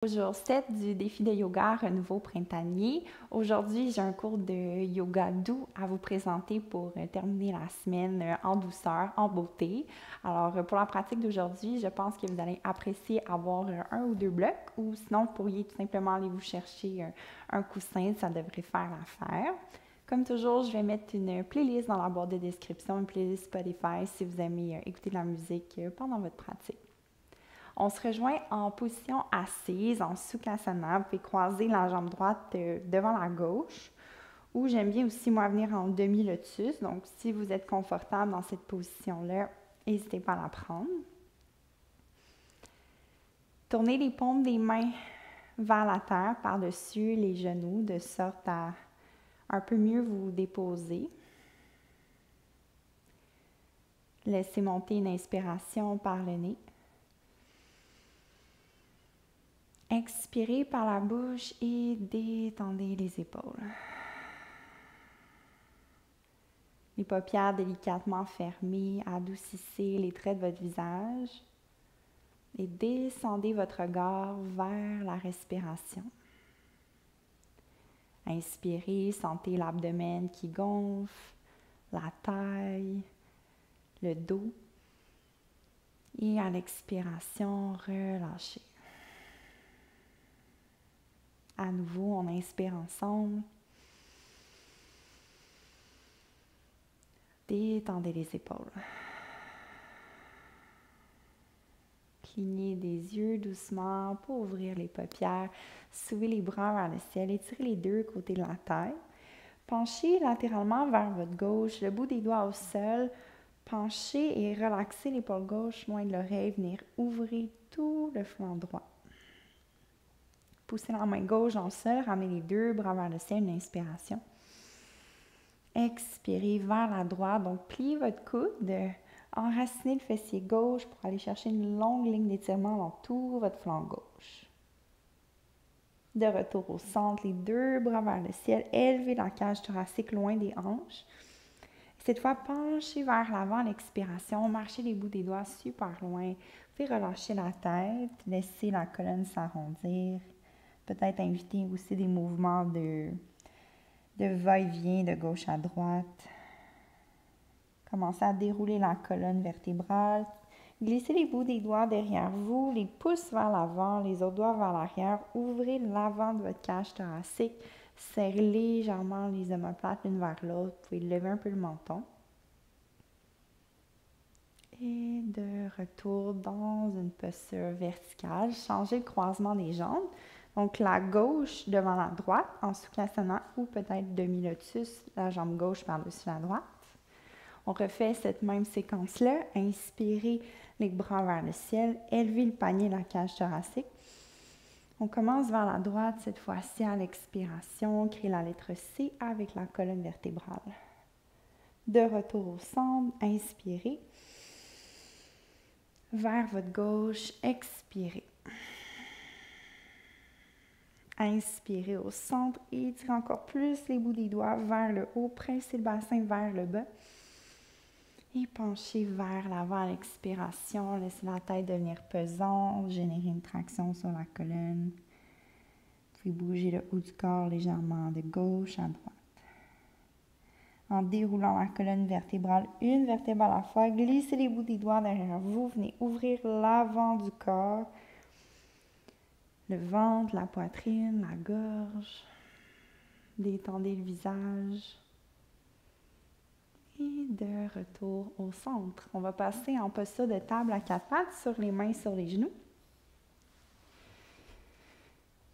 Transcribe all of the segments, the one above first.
Jour 7 du défi de yoga Renouveau printanier. Aujourd'hui, j'ai un cours de yoga doux à vous présenter pour terminer la semaine en douceur, en beauté. Alors, pour la pratique d'aujourd'hui, je pense que vous allez apprécier avoir un ou deux blocs ou sinon, vous pourriez tout simplement aller vous chercher un coussin, ça devrait faire l'affaire. Comme toujours, je vais mettre une playlist dans la boîte de description, une playlist Spotify si vous aimez écouter de la musique pendant votre pratique. On se rejoint en position assise, en Sukhasana. Vous pouvez croiser la jambe droite devant la gauche. Ou j'aime bien aussi, moi, venir en demi-lotus. Donc, si vous êtes confortable dans cette position-là, n'hésitez pas à la prendre. Tournez les paumes des mains vers la terre, par-dessus les genoux, de sorte à un peu mieux vous déposer. Laissez monter une inspiration par le nez. Expirez par la bouche et détendez les épaules. Les paupières délicatement fermées, adoucissez les traits de votre visage et descendez votre regard vers la respiration. Inspirez, sentez l'abdomen qui gonfle, la taille, le dos. Et à l'expiration, relâchez. À nouveau, on inspire ensemble. Détendez les épaules. Clignez des yeux doucement pour ouvrir les paupières. Soulevez les bras vers le ciel. Étirez les deux côtés de la tête. Penchez latéralement vers votre gauche, le bout des doigts au sol. Penchez et relaxez l'épaule gauche loin de l'oreille. Venir ouvrir tout le flanc droit. Poussez la main gauche dans le sol. Ramenez les deux bras vers le ciel. Une inspiration. Expirez vers la droite. Donc, pliez votre coude. Enracinez le fessier gauche pour aller chercher une longue ligne d'étirement dans tout votre flanc gauche. De retour au centre, les deux bras vers le ciel. Élevez la cage thoracique loin des hanches. Cette fois, penchez vers l'avant à l'expiration. Marchez les bouts des doigts super loin. Puis relâchez la tête. Laissez la colonne s'arrondir. Peut-être inviter aussi des mouvements de va-et-vient de gauche à droite. Commencez à dérouler la colonne vertébrale. Glissez les bouts des doigts derrière vous, les pouces vers l'avant, les autres doigts vers l'arrière. Ouvrez l'avant de votre cage thoracique. Serrez légèrement les omoplates l'une vers l'autre. Vous pouvez lever un peu le menton. Et de retour dans une posture verticale. Changez le croisement des jambes. Donc, la gauche devant la droite en Sukhasana ou peut-être demi-lotus, la jambe gauche par-dessus la droite. On refait cette même séquence-là. Inspirez les bras vers le ciel. Élevez le panier de la cage thoracique. On commence vers la droite cette fois-ci à l'expiration. Créez la lettre C avec la colonne vertébrale. De retour au centre, inspirez. Vers votre gauche, expirez. Inspirez au centre, étirez encore plus les bouts des doigts vers le haut. Pressez le bassin vers le bas. Et penchez vers l'avant à l'expiration. Laissez la tête devenir pesante. Générer une traction sur la colonne. Vous pouvez bouger le haut du corps légèrement de gauche à droite. En déroulant la colonne vertébrale, une vertèbre à la fois, glissez les bouts des doigts derrière vous. Venez ouvrir l'avant du corps. Le ventre, la poitrine, la gorge. Détendez le visage. Et de retour au centre. On va passer en posture de table à quatre pattes sur les mains sur les genoux.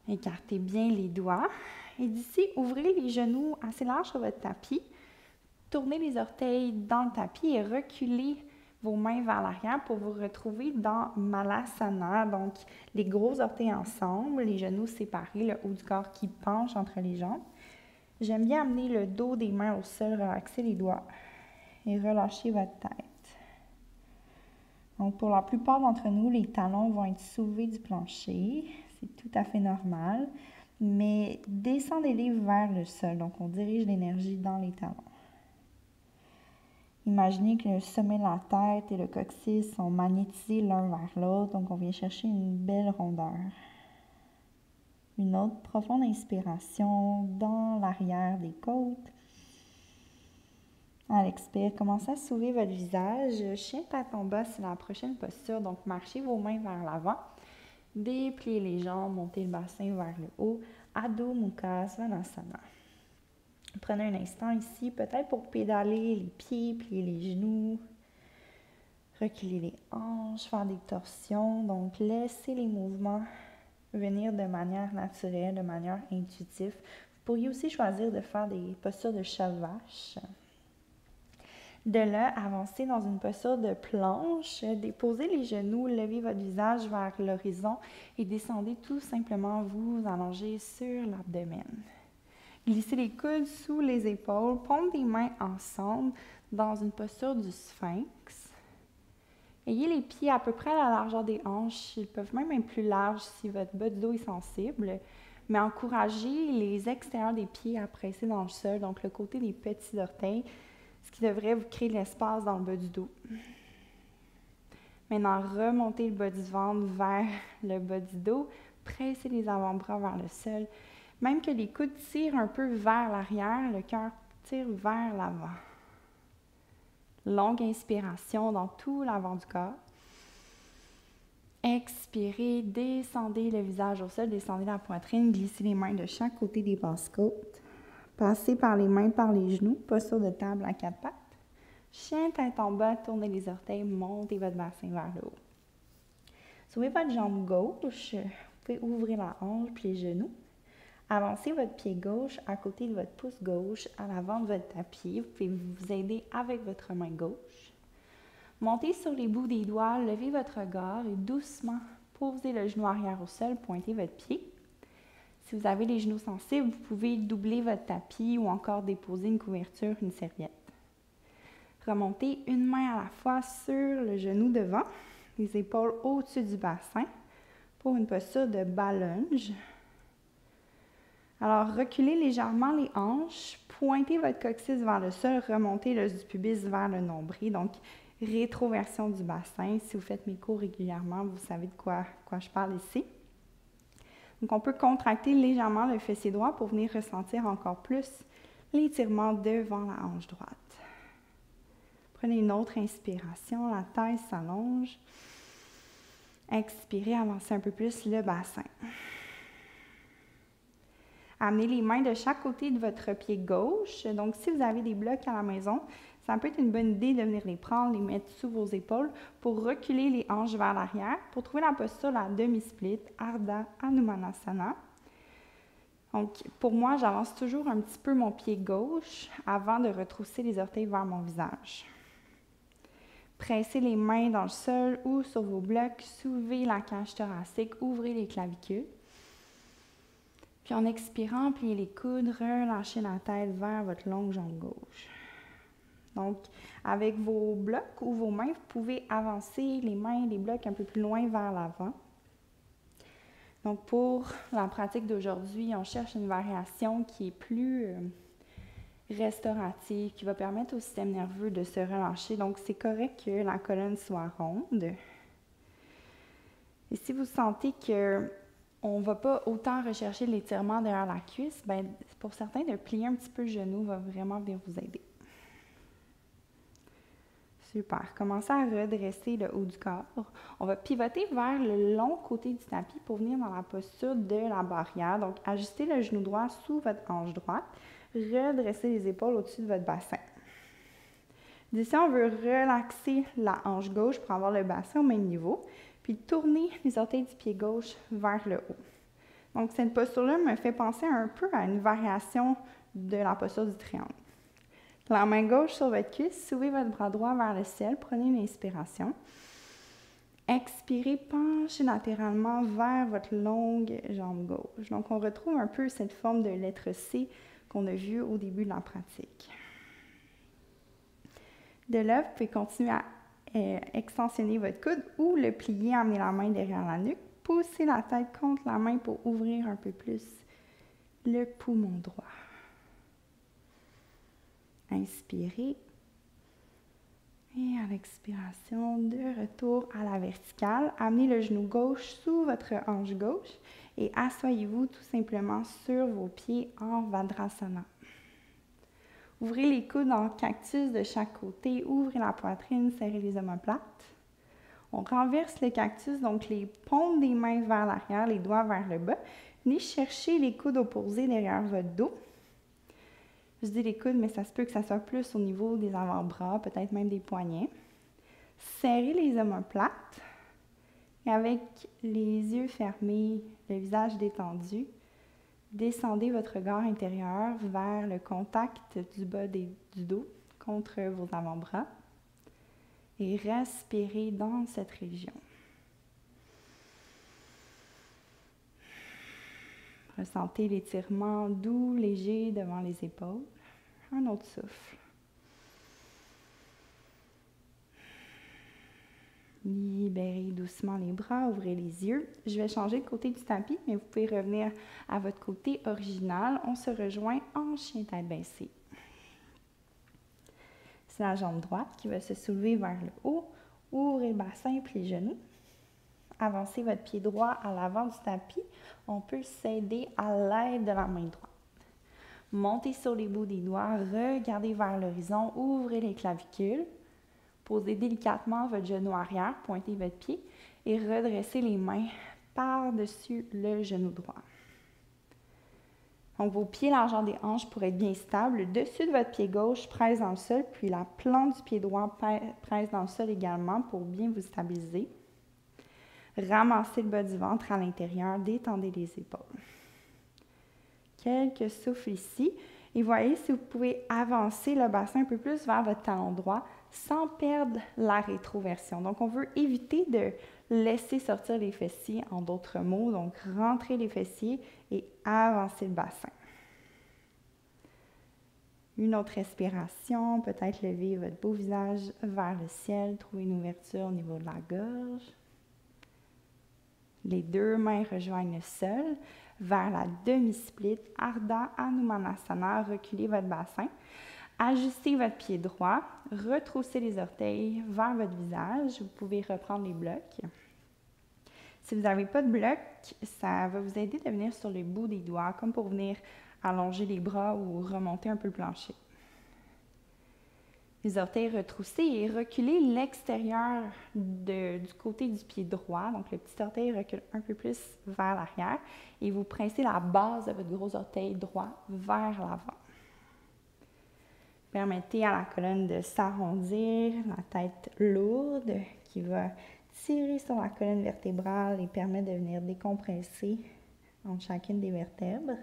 Écartez bien les doigts. Et d'ici, ouvrez les genoux assez larges sur votre tapis. Tournez les orteils dans le tapis et reculez vos mains vers l'arrière pour vous retrouver dans Malasana. Donc, les gros orteils ensemble, les genoux séparés, le haut du corps qui penche entre les jambes. J'aime bien amener le dos des mains au sol, relaxer les doigts. Et relâchez votre tête. Donc, pour la plupart d'entre nous, les talons vont être soulevés du plancher. C'est tout à fait normal. Mais descendez-les vers le sol. Donc, on dirige l'énergie dans les talons. Imaginez que le sommet de la tête et le coccyx sont magnétisés l'un vers l'autre. Donc, on vient chercher une belle rondeur. Une autre profonde inspiration dans l'arrière des côtes. À l'expire, commencez à s'ouvrir votre visage. Chien tête en bas, c'est la prochaine posture. Donc, marchez vos mains vers l'avant. Dépliez les jambes, montez le bassin vers le haut. Adho Mukha Svanasana. Prenez un instant ici, peut-être pour pédaler les pieds, plier les genoux, reculer les hanches, faire des torsions. Donc, laissez les mouvements venir de manière naturelle, de manière intuitive. Vous pourriez aussi choisir de faire des postures de chat vache. De là, avancez dans une posture de planche, déposez les genoux, levez votre visage vers l'horizon et descendez tout simplement vous allonger sur l'abdomen. Glissez les coudes sous les épaules, paumes des mains ensemble dans une posture du sphinx. Ayez les pieds à peu près à la largeur des hanches, ils peuvent même être plus larges si votre bas du dos est sensible, mais encouragez les extérieurs des pieds à presser dans le sol, donc le côté des petits orteils, ce qui devrait vous créer de l'espace dans le bas du dos. Maintenant, remontez le bas du ventre vers le bas du dos, pressez les avant-bras vers le sol. Même que les coudes tirent un peu vers l'arrière, le cœur tire vers l'avant. Longue inspiration dans tout l'avant du corps. Expirez, descendez le visage au sol, descendez la poitrine, glissez les mains de chaque côté des basses côtes. Passez par les mains, par les genoux, posture de table à quatre pattes. Chien tête en bas, tournez les orteils, montez votre bassin vers le haut. Soulevez votre jambe gauche, vous pouvez ouvrir la hanche puis les genoux. Avancez votre pied gauche à côté de votre pouce gauche à l'avant de votre tapis. Vous pouvez vous aider avec votre main gauche. Montez sur les bouts des doigts, levez votre regard et doucement posez le genou arrière au sol, pointez votre pied. Si vous avez les genoux sensibles, vous pouvez doubler votre tapis ou encore déposer une couverture, une serviette. Remontez une main à la fois sur le genou devant, les épaules au-dessus du bassin pour une posture de bas lunge. Alors, reculez légèrement les hanches, pointez votre coccyx vers le sol, remontez l'os du pubis vers le nombril, donc rétroversion du bassin. Si vous faites mes cours régulièrement, vous savez de quoi je parle ici. Donc, on peut contracter légèrement le fessier droit pour venir ressentir encore plus l'étirement devant la hanche droite. Prenez une autre inspiration, la taille s'allonge. Expirez, avancez un peu plus le bassin. Amenez les mains de chaque côté de votre pied gauche. Donc, si vous avez des blocs à la maison, ça peut être une bonne idée de venir les prendre, les mettre sous vos épaules pour reculer les hanches vers l'arrière pour trouver la posture, la demi-split, Ardha Hanumanasana. Donc, pour moi, j'avance toujours un petit peu mon pied gauche avant de retrousser les orteils vers mon visage. Pressez les mains dans le sol ou sur vos blocs, soulevez la cage thoracique, ouvrez les clavicules. Puis en expirant, pliez les coudes, relâchez la tête vers votre longue jambe gauche. Donc, avec vos blocs ou vos mains, vous pouvez avancer les mains, les blocs un peu plus loin vers l'avant. Donc, pour la pratique d'aujourd'hui, on cherche une variation qui est plus restaurative, qui va permettre au système nerveux de se relâcher. Donc, c'est correct que la colonne soit ronde. Et si vous sentez qu'on ne va pas autant rechercher l'étirement derrière la cuisse, bien, pour certains, de plier un petit peu le genou va vraiment venir vous aider. Super. Commencez à redresser le haut du corps. On va pivoter vers le long côté du tapis pour venir dans la posture de la barrière. Donc, ajustez le genou droit sous votre hanche droite. Redressez les épaules au-dessus de votre bassin. D'ici, on veut relaxer la hanche gauche pour avoir le bassin au même niveau. Puis, tourner les orteils du pied gauche vers le haut. Donc, cette posture-là me fait penser un peu à une variation de la posture du triangle. La main gauche sur votre cuisse, soulevez votre bras droit vers le ciel, prenez une inspiration. Expirez, penchez latéralement vers votre longue jambe gauche. Donc, on retrouve un peu cette forme de lettre C qu'on a vue au début de la pratique. De là, vous pouvez continuer à extensionner votre coude ou le plier, amener la main derrière la nuque, pousser la tête contre la main pour ouvrir un peu plus le poumon droit. Inspirez. Et à l'expiration, de retour à la verticale, amenez le genou gauche sous votre hanche gauche et asseyez-vous tout simplement sur vos pieds en Vajrasana. Ouvrez les coudes en cactus de chaque côté, ouvrez la poitrine, serrez les omoplates. On renverse le cactus, donc les paumes des mains vers l'arrière, les doigts vers le bas. Venez chercher les coudes opposés derrière votre dos. Je dis les coudes, mais ça se peut que ça soit plus au niveau des avant-bras, peut-être même des poignets. Serrez les omoplates et avec les yeux fermés, le visage détendu, descendez votre regard intérieur vers le contact du bas du dos contre vos avant-bras et respirez dans cette région. Ressentez l'étirement doux, léger devant les épaules. Un autre souffle. Libérez doucement les bras, ouvrez les yeux. Je vais changer de côté du tapis, mais vous pouvez revenir à votre côté original. On se rejoint en chien tête baissée. C'est la jambe droite qui va se soulever vers le haut. Ouvrez le bassin puis les genoux. Avancez votre pied droit à l'avant du tapis. On peut s'aider à l'aide de la main droite. Montez sur les bouts des doigts, regardez vers l'horizon, ouvrez les clavicules. Posez délicatement votre genou arrière, pointez votre pied et redressez les mains par-dessus le genou droit. Donc, vos pieds largeur des hanches pour être bien stables. Le dessus de votre pied gauche presse dans le sol, puis la plante du pied droit presse dans le sol également pour bien vous stabiliser. Ramassez le bas du ventre à l'intérieur, détendez les épaules. Quelques souffles ici. Et voyez si vous pouvez avancer le bassin un peu plus vers votre talon droit sans perdre la rétroversion. Donc, on veut éviter de laisser sortir les fessiers, en d'autres mots. Donc, rentrez les fessiers et avancez le bassin. Une autre respiration, peut-être lever votre beau visage vers le ciel, trouver une ouverture au niveau de la gorge. Les deux mains rejoignent le sol. Vers la demi-split, Ardha Hanumanasana, reculez votre bassin. Ajustez votre pied droit, retroussez les orteils vers votre visage. Vous pouvez reprendre les blocs. Si vous n'avez pas de bloc, ça va vous aider de venir sur les bouts des doigts, comme pour venir allonger les bras ou remonter un peu le plancher. Les orteils retroussés et reculez l'extérieur du côté du pied droit. Donc, le petit orteil recule un peu plus vers l'arrière et vous pressez la base de votre gros orteil droit vers l'avant. Permettez à la colonne de s'arrondir, la tête lourde qui va tirer sur la colonne vertébrale et permettre de venir décompresser entre chacune des vertèbres.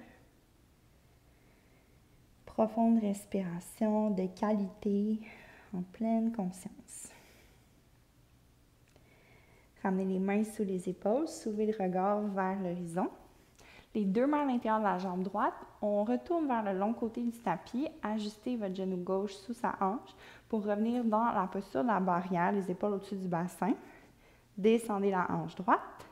Profonde respiration de qualité en pleine conscience. Ramenez les mains sous les épaules, soulevez le regard vers l'horizon. Les deux mains à l'intérieur de la jambe droite, on retourne vers le long côté du tapis, ajustez votre genou gauche sous sa hanche pour revenir dans la posture de la barrière, les épaules au-dessus du bassin. Descendez la hanche droite,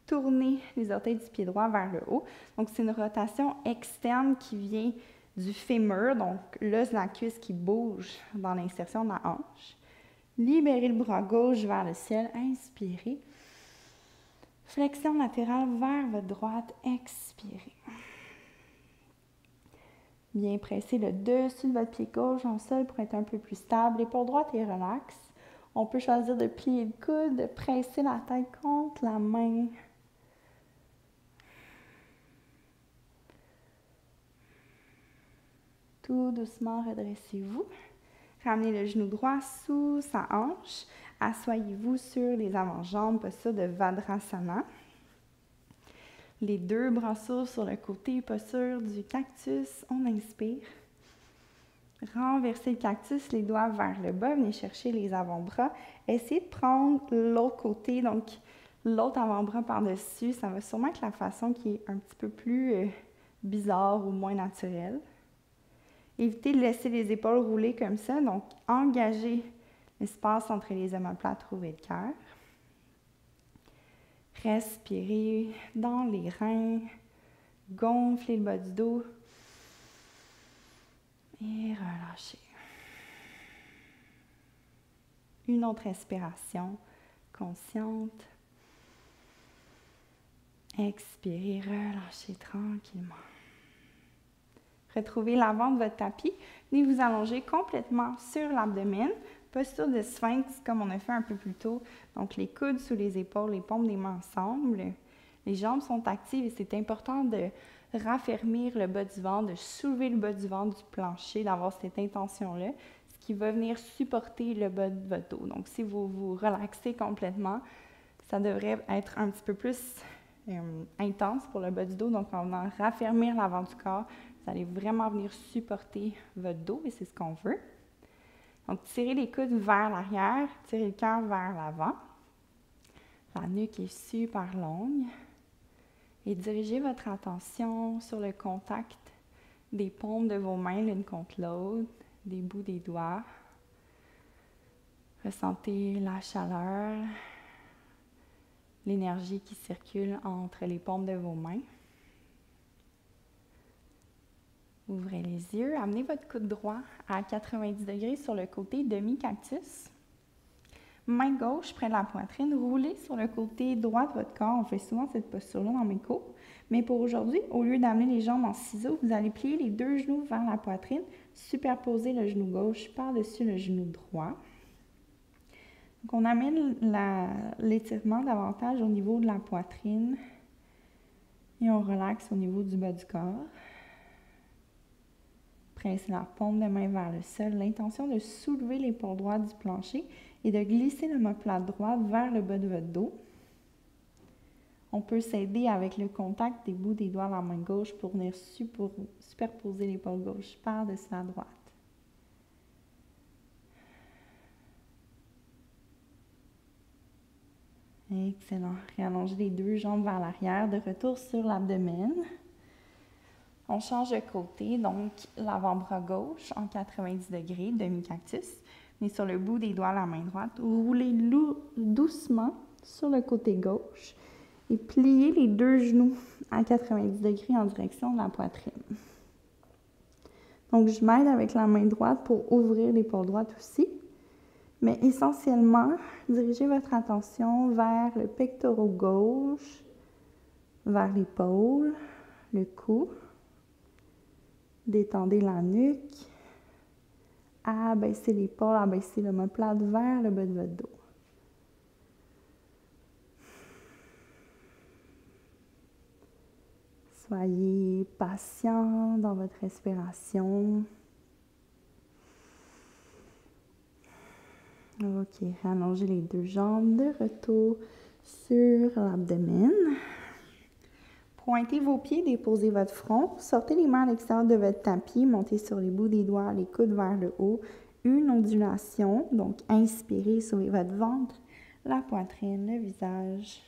tournez les orteils du pied droit vers le haut. Donc, c'est une rotation externe qui vient du fémur, donc l'os de la cuisse qui bouge dans l'insertion de la hanche. Libérez le bras gauche vers le ciel, inspirez. Flexion latérale vers votre droite, expirez. Bien presser le dessus de votre pied gauche en sol pour être un peu plus stable. L'épaule droite est relaxe. On peut choisir de plier le coude, de presser la tête contre la main. Tout doucement, redressez-vous. Ramenez le genou droit sous sa hanche. Assoyez-vous sur les avant-jambes, posture de Vajrasana. Les deux bras s'ouvrent sur le côté, posture du cactus. On inspire. Renversez le cactus, les doigts vers le bas. Venez chercher les avant-bras. Essayez de prendre l'autre côté, donc l'autre avant-bras par-dessus. Ça va sûrement être la façon qui est un petit peu plus bizarre ou moins naturelle. Évitez de laisser les épaules rouler comme ça. Donc, engagez l'espace entre les omoplates, trouvez le cœur. Respirez dans les reins. Gonflez le bas du dos. Et relâchez. Une autre respiration consciente. Expirez, relâchez tranquillement. Retrouvez l'avant de votre tapis et vous allongez complètement sur l'abdomen. Posture de sphinx comme on a fait un peu plus tôt. Donc les coudes sous les épaules, les paumes des mains ensemble. Les jambes sont actives et c'est important de raffermir le bas du ventre, de soulever le bas du ventre du plancher, d'avoir cette intention-là, ce qui va venir supporter le bas de votre dos. Donc si vous vous relaxez complètement, ça devrait être un petit peu plus intense pour le bas du dos. Donc en venant raffermir l'avant du corps, vous allez vraiment venir supporter votre dos et c'est ce qu'on veut. Donc, tirez les coudes vers l'arrière, tirez le cœur vers l'avant. La nuque est super longue. Et dirigez votre attention sur le contact des paumes de vos mains l'une contre l'autre, des bouts des doigts. Ressentez la chaleur, l'énergie qui circule entre les paumes de vos mains. Ouvrez les yeux, amenez votre coude droit à 90 degrés sur le côté demi-cactus. Main gauche près de la poitrine, roulez sur le côté droit de votre corps. On fait souvent cette posture-là dans mes cours. Mais pour aujourd'hui, au lieu d'amener les jambes en ciseaux, vous allez plier les deux genoux vers la poitrine, superposer le genou gauche par-dessus le genou droit. Donc on amène l'étirement davantage au niveau de la poitrine et on relaxe au niveau du bas du corps. Pressez la paume de main vers le sol. L'intention de soulever l'épaule droite du plancher et de glisser l'omoplate droite vers le bas de votre dos. On peut s'aider avec le contact des bouts des doigts de la main gauche pour venir superposer l'épaule gauche par-dessus la droite. Excellent. Réallongez les deux jambes vers l'arrière, de retour sur l'abdomen. On change de côté, donc l'avant-bras gauche en 90 degrés, demi-cactus. Mais sur le bout des doigts, la main droite, roulez doucement sur le côté gauche et pliez les deux genoux à 90 degrés en direction de la poitrine. Donc, je m'aide avec la main droite pour ouvrir l'épaule droite aussi. Mais essentiellement, dirigez votre attention vers le pectoral gauche, vers l'épaule, le cou. Détendez la nuque. Abaissez l'épaule, abaissez l'omoplate vers le bas de votre dos. Soyez patient dans votre respiration. Ok, allongez les deux jambes de retour sur l'abdomen. Pointez vos pieds, déposez votre front. Sortez les mains à l'extérieur de votre tapis, montez sur les bouts des doigts, les coudes vers le haut. Une ondulation, donc inspirez, soulevez votre ventre, la poitrine, le visage.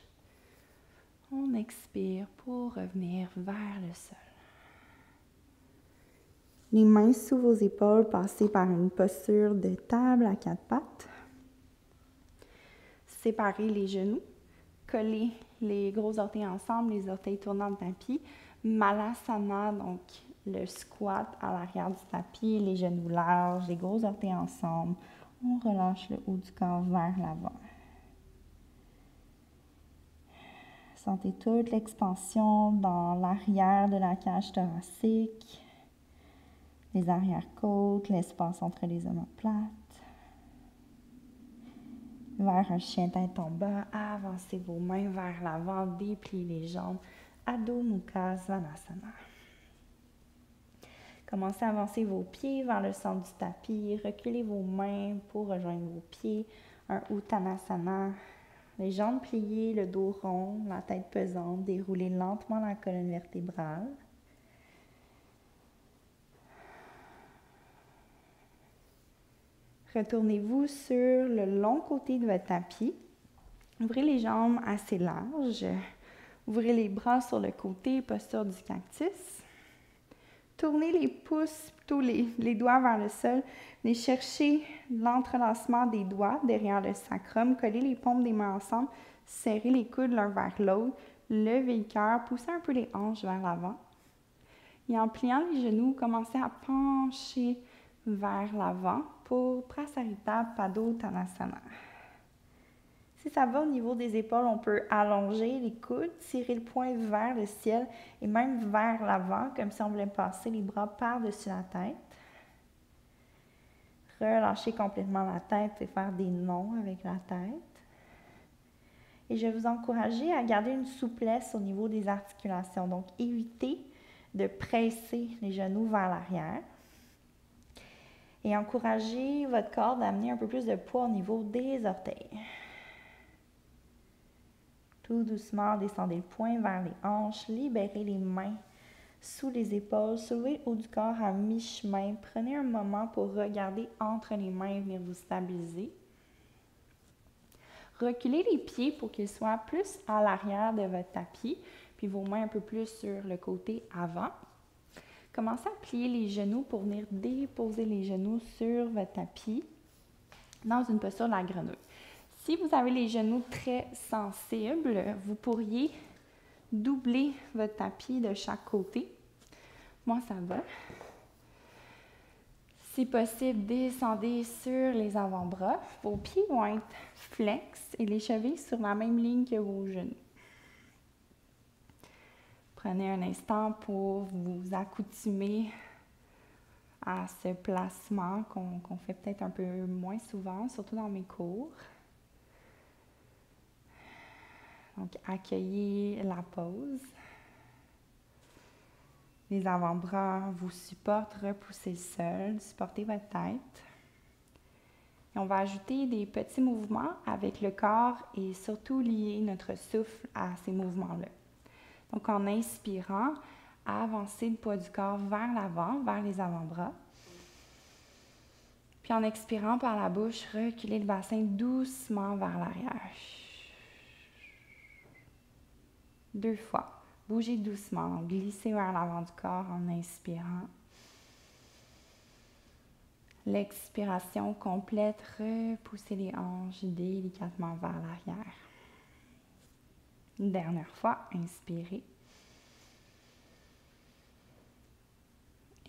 On expire pour revenir vers le sol. Les mains sous vos épaules, passez par une posture de table à quatre pattes. Séparez les genoux, collez les gros orteils ensemble, les orteils tournant le tapis. Malasana, donc le squat à l'arrière du tapis, les genoux larges, les gros orteils ensemble. On relâche le haut du corps vers l'avant. Sentez toute l'expansion dans l'arrière de la cage thoracique, les arrière-côtes, l'espace entre les omoplates. Vers un chien tête en bas, avancez vos mains vers l'avant, dépliez les jambes. Adho Mukha Svanasana. Commencez à avancer vos pieds vers le centre du tapis. Reculez vos mains pour rejoindre vos pieds. Un Uttanasana. Les jambes pliées, le dos rond, la tête pesante. Déroulez lentement la colonne vertébrale. Retournez-vous sur le long côté de votre tapis. Ouvrez les jambes assez larges. Ouvrez les bras sur le côté, posture du cactus. Tournez les pouces, plutôt les doigts vers le sol. Venez chercher l'entrelacement des doigts derrière le sacrum. Collez les paumes des mains ensemble. Serrez les coudes l'un vers l'autre. Levez le cœur. Poussez un peu les hanches vers l'avant. Et en pliant les genoux, commencez à pencher vers l'avant pour Prasarita Padottanasana. Si ça va au niveau des épaules, on peut allonger les coudes, tirer le poing vers le ciel et même vers l'avant, comme si on voulait passer les bras par-dessus la tête. Relâchez complètement la tête et faire des nons avec la tête. Et je vais vous encourager à garder une souplesse au niveau des articulations. Donc, évitez de presser les genoux vers l'arrière. Et encouragez votre corps d'amener un peu plus de poids au niveau des orteils. Tout doucement, descendez le poing vers les hanches, libérez les mains sous les épaules, soulevez le haut du corps à mi-chemin. Prenez un moment pour regarder entre les mains et venir vous stabiliser. Reculez les pieds pour qu'ils soient plus à l'arrière de votre tapis, puis vos mains un peu plus sur le côté avant. Commencez à plier les genoux pour venir déposer les genoux sur votre tapis dans une posture de la grenouille. Si vous avez les genoux très sensibles, vous pourriez doubler votre tapis de chaque côté. Moi, ça va. Si possible, descendez sur les avant-bras. Vos pieds vont être flex et les chevilles sur la même ligne que vos genoux. Prenez un instant pour vous accoutumer à ce placement qu'on fait peut-être un peu moins souvent, surtout dans mes cours. Donc, accueillez la pause. Les avant-bras vous supportent, repoussez le sol, supportez votre tête. Et on va ajouter des petits mouvements avec le corps et surtout lier notre souffle à ces mouvements-là. Donc, en inspirant, avancez le poids du corps vers l'avant, vers les avant-bras. Puis en expirant par la bouche, reculez le bassin doucement vers l'arrière. 2 fois. Bougez doucement, glissez vers l'avant du corps en inspirant. L'expiration complète, repoussez les hanches délicatement vers l'arrière. Une dernière fois, inspirez.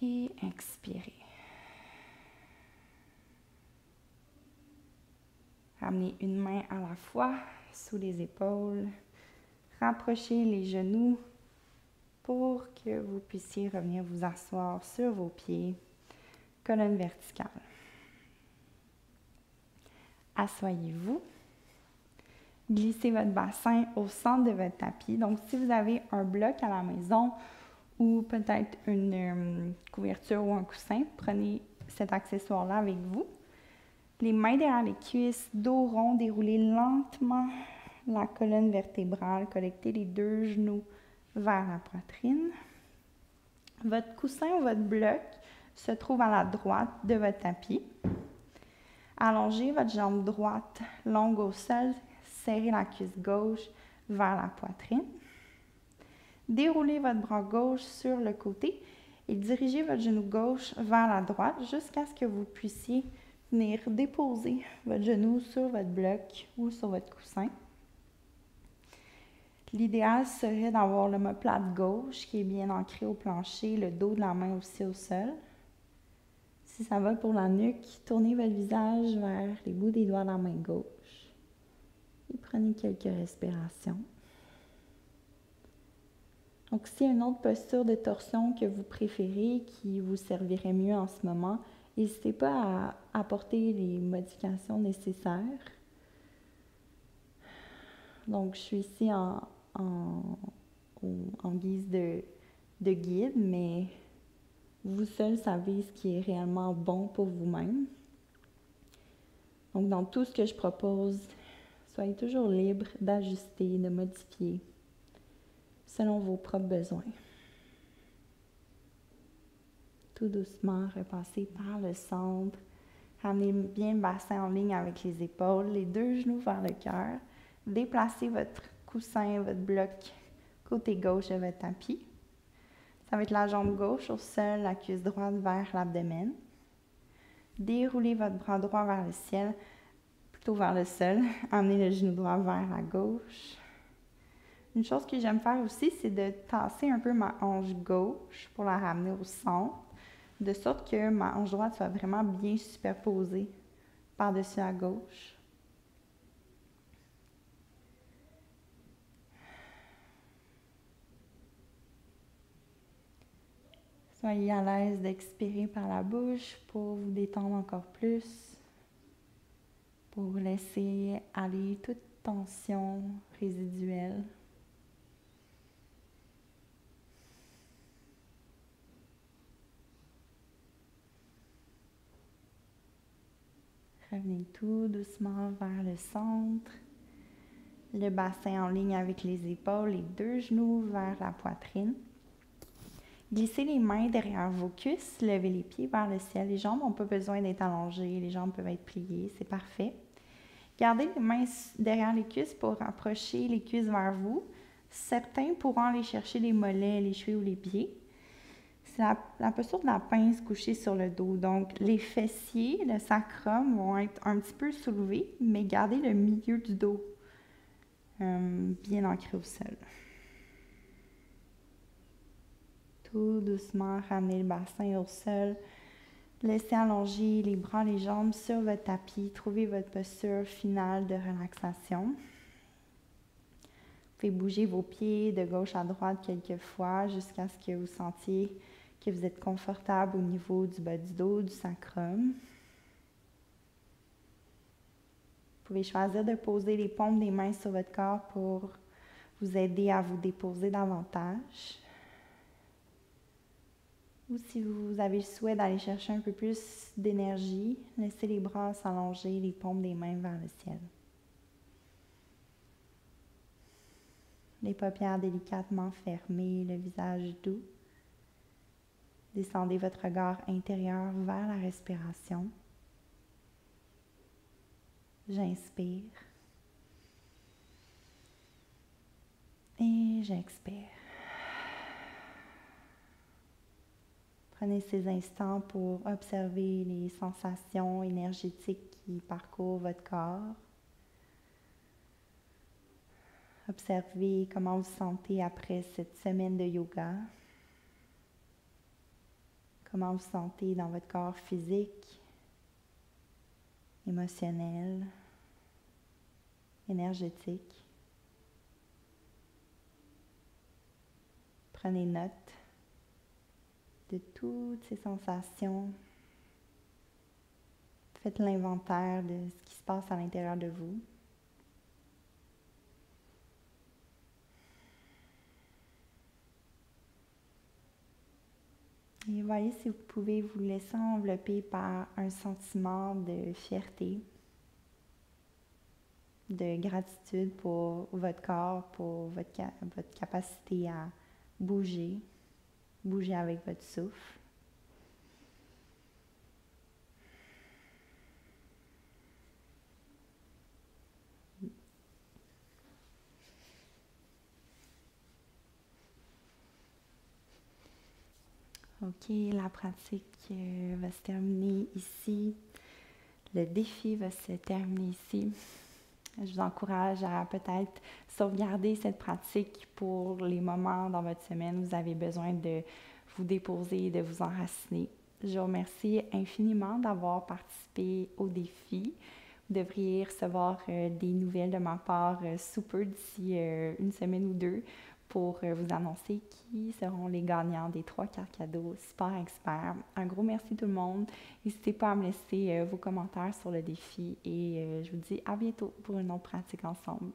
Et expirez. Ramenez une main à la fois sous les épaules. Rapprochez les genoux pour que vous puissiez revenir vous asseoir sur vos pieds. Colonne verticale. Assoyez-vous. Glissez votre bassin au centre de votre tapis. Donc, si vous avez un bloc à la maison ou peut-être une couverture ou un coussin, prenez cet accessoire-là avec vous. Les mains derrière les cuisses, dos rond, déroulez lentement la colonne vertébrale, collectez les 2 genoux vers la poitrine. Votre coussin ou votre bloc se trouve à la droite de votre tapis. Allongez votre jambe droite longue au sol, serrez la cuisse gauche vers la poitrine. Déroulez votre bras gauche sur le côté et dirigez votre genou gauche vers la droite jusqu'à ce que vous puissiez venir déposer votre genou sur votre bloc ou sur votre coussin. L'idéal serait d'avoir l'omoplate gauche qui est bien ancré au plancher, le dos de la main aussi au sol. Si ça va pour la nuque, tournez votre visage vers les bouts des doigts de la main gauche et prenez quelques respirations. Donc, s'il y a une autre posture de torsion que vous préférez, qui vous servirait mieux en ce moment, n'hésitez pas à apporter les modifications nécessaires. Donc, je suis ici en guise de guide, mais vous seul savez ce qui est réellement bon pour vous-même. Donc, dans tout ce que je propose, soyez toujours libre d'ajuster, de modifier selon vos propres besoins. Tout doucement, repassez par le centre. Ramenez bien le bassin en ligne avec les épaules, les 2 genoux vers le cœur. Déplacez votre coussin, votre bloc côté gauche de votre tapis. Ça va être la jambe gauche au sol, la cuisse droite vers l'abdomen. Déroulez votre bras droit vers le ciel, plutôt vers le sol. Amenez le genou droit vers la gauche. Une chose que j'aime faire aussi, c'est de tasser un peu ma hanche gauche pour la ramener au centre, de sorte que ma hanche droite soit vraiment bien superposée par-dessus la gauche. Soyez à l'aise d'expirer par la bouche pour vous détendre encore plus, pour laisser aller toute tension résiduelle. Revenez tout doucement vers le centre. Le bassin en ligne avec les épaules, les deux genoux vers la poitrine. Glissez les mains derrière vos cuisses, levez les pieds vers le ciel. Les jambes n'ont pas besoin d'être allongées, les jambes peuvent être pliées, c'est parfait. Gardez les mains derrière les cuisses pour rapprocher les cuisses vers vous. Certains pourront aller chercher les mollets, les chevilles ou les pieds. C'est la posture de la pince couchée sur le dos. Donc, les fessiers, le sacrum vont être un petit peu soulevés, mais gardez le milieu du dos bien ancré au sol. Tout doucement, ramenez le bassin au sol. Laissez allonger les bras, les jambes sur votre tapis. Trouvez votre posture finale de relaxation. Vous pouvez bouger vos pieds de gauche à droite quelques fois jusqu'à ce que vous sentiez que vous êtes confortable au niveau du bas du dos, du sacrum. Vous pouvez choisir de poser les paumes des mains sur votre corps pour vous aider à vous déposer davantage. Ou si vous avez le souhait d'aller chercher un peu plus d'énergie, laissez les bras s'allonger, les paumes des mains vers le ciel. Les paupières délicatement fermées, le visage doux. Descendez votre regard intérieur vers la respiration. J'inspire. Et j'expire. Prenez ces instants pour observer les sensations énergétiques qui parcourent votre corps. Observez comment vous vous sentez après cette semaine de yoga. Comment vous vous sentez dans votre corps physique, émotionnel, énergétique. Prenez note de toutes ces sensations. Faites l'inventaire de ce qui se passe à l'intérieur de vous. Et voyez si vous pouvez vous laisser envelopper par un sentiment de fierté, de gratitude pour votre corps, pour votre capacité à bouger avec votre souffle. OK, la pratique va se terminer ici. Le défi va se terminer ici. Je vous encourage à peut-être sauvegarder cette pratique pour les moments dans votre semaine où vous avez besoin de vous déposer, de vous enraciner. Je vous remercie infiniment d'avoir participé au défi. Vous devriez recevoir des nouvelles de ma part sous peu d'ici une semaine ou deux pour vous annoncer qui seront les gagnants des 3 cartes cadeaux Super Expert. Un gros merci tout le monde. N'hésitez pas à me laisser vos commentaires sur le défi et je vous dis à bientôt pour une autre pratique ensemble.